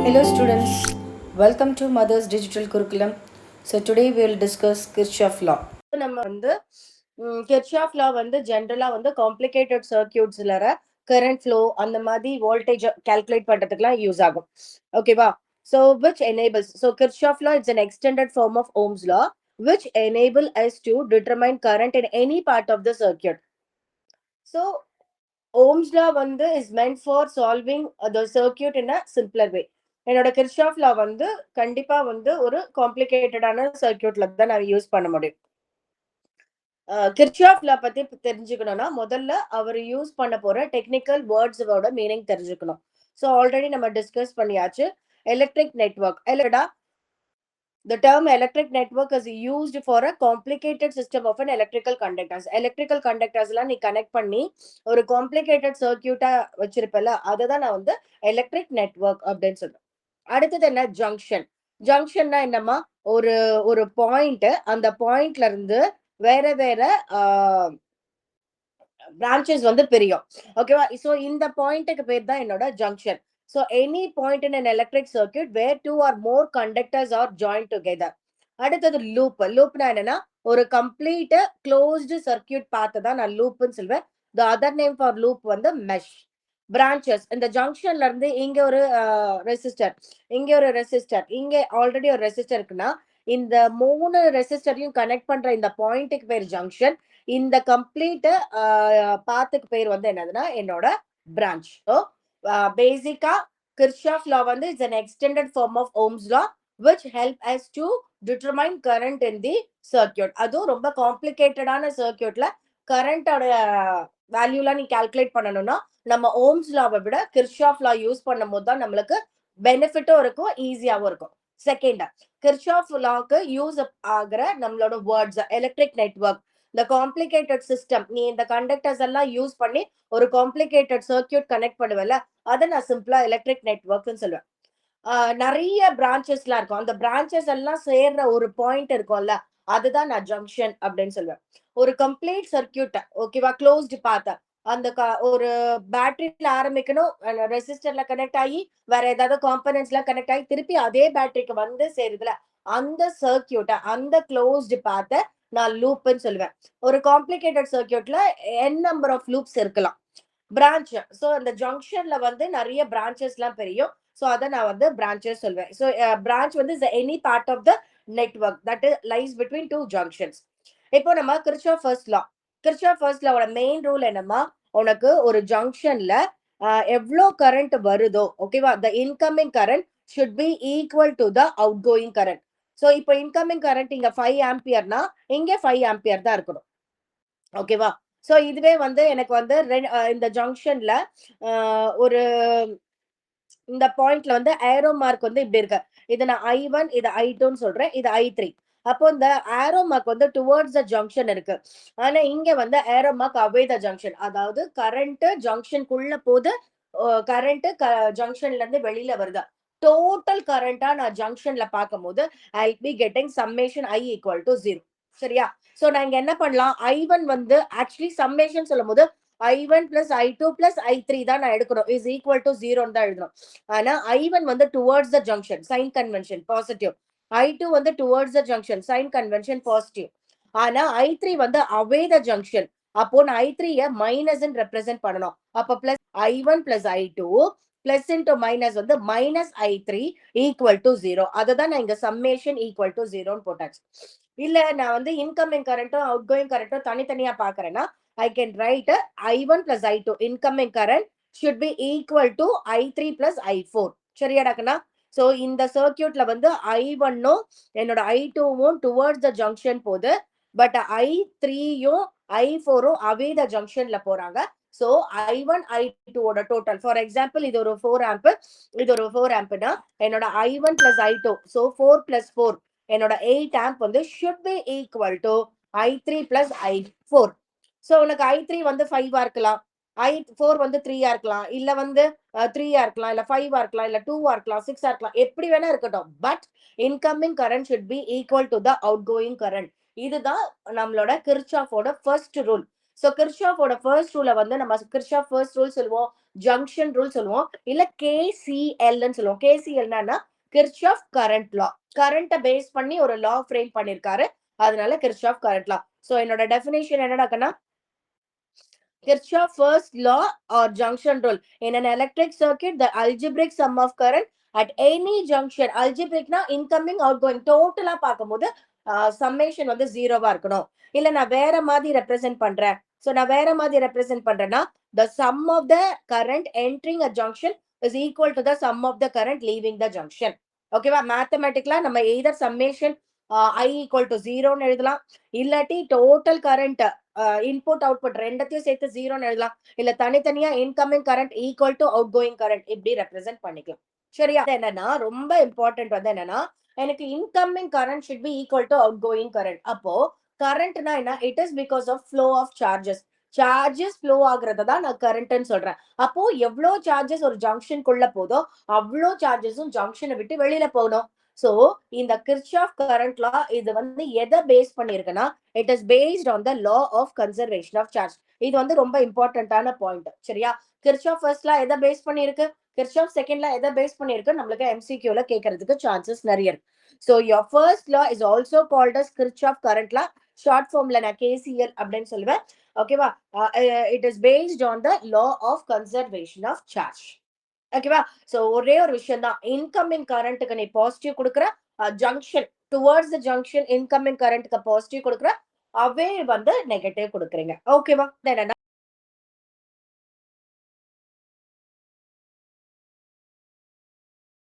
Hello students, welcome to Mother's Digital Curriculum. So today we will discuss Kirchhoff law. நம்ம வந்து Kirchhoff லா வந்து ஜென்ரலா வந்து காம்ப்ளிகேட்டட் சர்க்கியூட்ஸ்ல கரண்ட் ஃப்ளோ அந்த மாதிரி வோல்டேஜ் கால்குலேட் பண்றதுக்குலாம் யூஸ் ஆகும். ஓகேவா? So which enables, so Kirchhoff law is an extended form of Ohm's law which enable us to determine current in any part of the circuit. So Ohm's law வந்து is meant for solving the circuit in a simpler way. என்னோட Kirchhoff லா வந்து கண்டிப்பா வந்து ஒரு காம்ப்ளிகேட்டடான சர்க்கியூட்ல தான் நான் use பண்ண முடியும். கிர்ச்சாஃப் லா பத்தி தெரிஞ்சுக்கணும்னா முதல்ல அவர் யூஸ் பண்ண போற டெக்னிக்கல் வேர்ட்ஸோட மீனிங் தெரிஞ்சுக்கணும். ஸோ ஆல்ரெடி நம்ம டிஸ்கஸ் பண்ணியாச்சு. எலக்ட்ரிக் நெட்வொர்க் இல்லடா. The term electric network is used for a complicated system of an electrical conductors. Electrical conductors எல்லாம் நீ கனெக்ட் பண்ணி ஒரு காம்ப்ளிகேட்டட் சர்க்கியூட்டா வச்சிருப்பல அததான் நான் வந்து எலக்ட்ரிக் நெட்வொர்க் அப்படின்னு சொல்றேன். அடுத்தது என்ன? ஜங்ஷன். ஜங்ஷன்னா என்னமா? ஒரு ஒரு பாயிண்ட், அந்த பாயிண்ட்ல இருந்து வேற வேற பிரான்ச்சஸ் வந்து பிரியும். ஓகேவா? சோ இந்த பாயிண்ட்க்கு பேர் தான் என்னோட junction. So any point in an electric circuit where two or more conductors are joined together. அடுத்தது லூப். லூப்னா என்னன்னா ஒரு கம்ப்ளீட் க்ளோஸ்டு சர்க்கியூட் பாத் தான் நான் லூப்னு சொல்வேன். The other name for loop வந்து மெஷ். பிரான்ச்சஸ். இந்த ஜங்ஷன்ல இருந்து இங்க ஒரு ரெசிஸ்டர், இங்க ஒரு ரெசிஸ்டர், இங்க ஆல்ரெடி ஒரு ரெசிஸ்டர் இருக்குன்னா இந்த மூணு ரெசிஸ்டரையும் கனெக்ட் பண்ற இந்த பாயிண்ட்டுக்கு பேர் ஜங்ஷன். இந்த கம்ப்ளீட் பாத்துக்கு பேர் வந்து என்னதுன்னா என்னோட பிரான்ச். ஸோ பேசிக்கா கிர்ச்சாஃப் லா வந்து it's an extended form of Ohm's law which help us to determine current in the circuit. அதுவும் ரொம்ப காம்ப்ளிகேட்டடான சர்க்கியூட்ல கரண்டோட வேல்யூலாம் நீ கால்குலேட் பண்ணணும்னா நம்ம ஓம்ஸ் லாவை விட கிர்ச்சாஃப் லா யூஸ் பண்ணும் போது தான் நம்மளுக்கு பெனிஃபிட்டும் இருக்கும், ஈஸியாவும் இருக்கும். செகண்ட், கிர்ச்சாஃப் லாக்கு யூஸ் ஆகிற நம்மளோட வேர்ட்ஸ் எலக்ட்ரிக் நெட்வொர்க், இந்த காம்ப்ளிகேட்டட் சிஸ்டம். நீ இந்த கண்டக்டர்ஸ் எல்லாம் யூஸ் பண்ணி ஒரு காம்ப்ளிகேட்டட் சர்க்கியூட் கனெக்ட் பண்ணுவல அதை நான் சிம்பிளா எலக்ட்ரிக் நெட்வொர்க்னு சொல்லுவேன். நிறைய பிரான்ச்சஸ்லாம் இருக்கும். அந்த பிரான்ச்சஸ் எல்லாம் சேர்ற ஒரு பாயிண்ட் இருக்கும்ல அதுதான் நான் ஜங்ஷன் அப்படின்னு சொல்லுவேன். ஒரு கம்ப்ளீட் சர்க்கியூட் ஓகேவா க்ளோஸ்டு பாத்த அந்த ஒரு பேட்டரியில ஆரம்பிக்கணும், ரெசிஸ்டர்ல கனெக்ட் ஆகி வேற ஏதாவது காம்பனன்ட்ஸ்ல கனெக்ட் ஆகி திருப்பி அதே பேட்டரிக்கு வந்து சேருதுல அந்த சர்க்கியூட்டை, அந்த க்ளோஸ்டு பாத்த நான் லூப்னு சொல்லுவேன். ஒரு காம்ப்ளிகேட்டட் சர்க்கியூட்ல n நம்பர் ஆஃப் லூப்ஸ் இருக்கலாம். பிரான்ச். ஸோ அந்த ஜங்ஷன்ல வந்து நிறைய பிரான்ச்சஸ் எல்லாம் பெரியும். ஸோ அதை நான் வந்து பிரான்ச்சஸ் சொல்வேன். ஸோ பிரான்ச் வந்து any part of the network that lies between two junctions. இப்போ நம்ம Kirchhoff first law. Kirchhoff first லாவோட மெயின் ரூல் என்னமா? உனக்கு ஒரு ஜங்ஷன்ல எவ்வளோ கரண்ட் வருதோ ஓகேவா, the incoming current should be equal to the outgoing current. So இப்போ இன்கமிங் கரண்ட் இங்க 5 ஆம்பியர்னா இங்கே 5 ஆம்பியர் தான் இருக்கணும். ஓகேவா? ஸோ இதுவே வந்து எனக்கு வந்து இந்த ஜங்ஷன்ல ஒரு இந்த பாயிண்ட்ல வந்து ஏரோ மார்க் வந்து இப்படி இருக்கு. இது நான் I1, இது I2ன்னு சொல்றேன், இது I3. அப்போ இந்த ஏரோ மார்க் வந்து டுவர்ட்ஸ் த ஜங்ஷன் இருக்கு. ஆனா இங்க வந்து ஏரோ மார்க் அவே த ஜங்ஷன். அதாவது கரண்ட் ஜங்ஷனுக்குள்ள போது, கரண்ட் ஜங்ஷன்ல இருந்து வெளியில வருது. டோட்டல் கரண்டா நான் ஜங்ஷன்ல பார்க்கும்போது I be getting summation I equal to 0. சரியா? சோ நான் இங்க என்ன பண்ணலாம்? I1 வந்து ஆக்சுவலி சம்மேஷன் சொல்லும் போது I1 plus I2 plus I3 தான் நான் எடுக்கணும். இஸ் ஈக்குவல் டு 0 தான் எழுதணும். ஆனா I1 வந்து towards the junction, sign convention positive. I2 வந்து towards the junction, sign convention positive. ஆனா I3 வந்து அவே த ஜங்ஷன். அப்போ நான் I3 மைனஸ் ரெப்ரசென்ட் பண்ணணும். அப்ப plus I1 plus I2 plus into minus வந்து மைனஸ் I3 ஈக்குவல் டு 0. அதுதான் நான் இங்க சம்மேஷன் ஈக்குவல் டு 0ன்னு போட்டாச்சு. இல்ல நான் வந்து இன்கமிங் கரண்ட்டும் அவுட் கோயிங் கரண்ட்டும் தனித்தனியா பாக்குறேன்னா I can write I1 plus I2 incoming current should be equal to I3 plus I4. சரியாடாக்கண்ணா? சோ இந்த சர்க்கியூட்ல வந்து I1ம் என்னோட I2வும் டுவர்ட்ஸ் த ஜங்ஷன் போகுது. பட் I3யும் I4ம் அவே த ஜங்ஷன்ல போறாங்க. சோ I1 I2ஓட டோட்டல், ஃபார் எக்ஸாம்பிள் இது ஒரு 4 ஆம்ப், இது ஒரு 4 ஆம்ப்னா என்னோட I1 plus I2, so 4 plus 4 என்னோட 8 ஆம்ப் வந்து should be equal to I3 plus I4. So உனக்கு I3 வந்து 5 இருக்கலாம், I4 வந்து 3 இருக்கலாம், இல்ல வந்து 3 இருக்கலாம், இல்ல 5 இருக்கலாம், இல்ல 2 இருக்கலாம், 6 இருக்கலாம், எப்படி வேணா இருக்கட்டும். But incoming current should be equal to the outgoing current. இதுதான் நம்மளோட கிர்ச்சாஃபோட ஃபர்ஸ்ட் ரூல். சோ கிர்ச்சாஃபோட ஃபர்ஸ்ட் ரூல வந்து நம்ம கிர்ச்சாஃப் ஃபர்ஸ்ட் ரூல் சொல்லுவோம், ஜங்ஷன் ரூல் சொல்லுவோம், இல்ல கேசிஎல்ன்னு சொல்லுவோம். கேசிஎல்னா கிர்ச்சாஃப் கரண்ட் லா. கரண்ட்ட பேஸ் பண்ணி ஒரு லா ஃப்ரேம் பண்ணிருக்காரு. அதனால கிர்ச்சாஃப் கரண்ட் லா. சோ என்னோட டெஃபினிஷன் என்னடா கண்ணா? Kirchhoff's first law or junction rule. In an electric circuit, the algebraic sum of current at any junction, algebraicனா incoming, outgoing, டோட்டலா பார்க்கும்போது summation வந்து ஜீரோவா இருக்கணும். இல்ல நான் வேற மாதிரி ரெப்ரசென்ட் பண்றேன். சோ நான் வேற மாதிரி ரெப்ரசென்ட் பண்றேன்னா, the sum of the current entering a junction is equal to the sum of the current leaving the junction. ஓகேவா? மேத்தமேட்டிக்கலா நம்ம either summation I equal to 0ன்னு எழுதலாம். இல்லாட்டி டோட்டல் கரண்ட் இன்புட் அவுட்புட் ரெண்டத்தையும் சேர்த்து ஜீரோன்னு எழுதலாம். இல்ல தனித்தனியா incoming current equal to outgoing current இப்படி ரெப்ரசென்ட் பண்ணிக்கலாம். சரியா? என்னன்னா ரொம்ப இம்பார்ட்டன்ட் வந்து என்னன்னா, எனக்கு incoming current should be equal to outgoing current. அப்போ கரண்ட்னா என்ன? It is because of flow of charges. Charges flow ஆகுறத தான் நான் கரண்ட்னு சொல்றேன். அப்போ எவ்வளோ சார்ஜஸ் ஒரு ஜங்ஷனுக்குள்ள போதோ அவ்வளோ சார்ஜஸும் ஜங்ஷனை விட்டு வெளியில போகணும். சோ இந்த கிர்ச்சாஃப் கரண்ட் லா இது வந்து எதை பேஸ் பண்ணிருக்குன்னா, it is based on the law of conservation of charge. இது வந்து ரொம்ப இம்பார்ட்டன்டான பாயிண்ட். சரியா? கிர்ச்சாஃப் ஃபர்ஸ்ட் லா எதை பேஸ் பண்ணிருக்கு? கிர்ச்சாஃப் செகண்ட் லா எதை பேஸ் பண்ணிருக்கு? நம்மளுக்கு எம்சிக்யூல கேட்கறதுக்கு சான்சஸ் நிறைய இருக்கு. So your first law is also called as Kirchhoff current law. Short ஃபார்ம்ல நான் கேசிஎல் அப்படின்னு சொல்லுவேன். ஓகேவா? It is based on the law of conservation of charge. ஓகேவா? சோ ஒரே ஒரு விஷயம் தான். இன்கமிங் கரண்ட்க்கு நீ பாசிட்டிவ் குடுக்குற, junction towards the junction incoming கரண்ட்க்கு பாசிட்டிவ் குடுக்குற, அவே வந்து நெகட்டிவ் குடுக்குறீங்க. ஓகேவா? என்னன்னா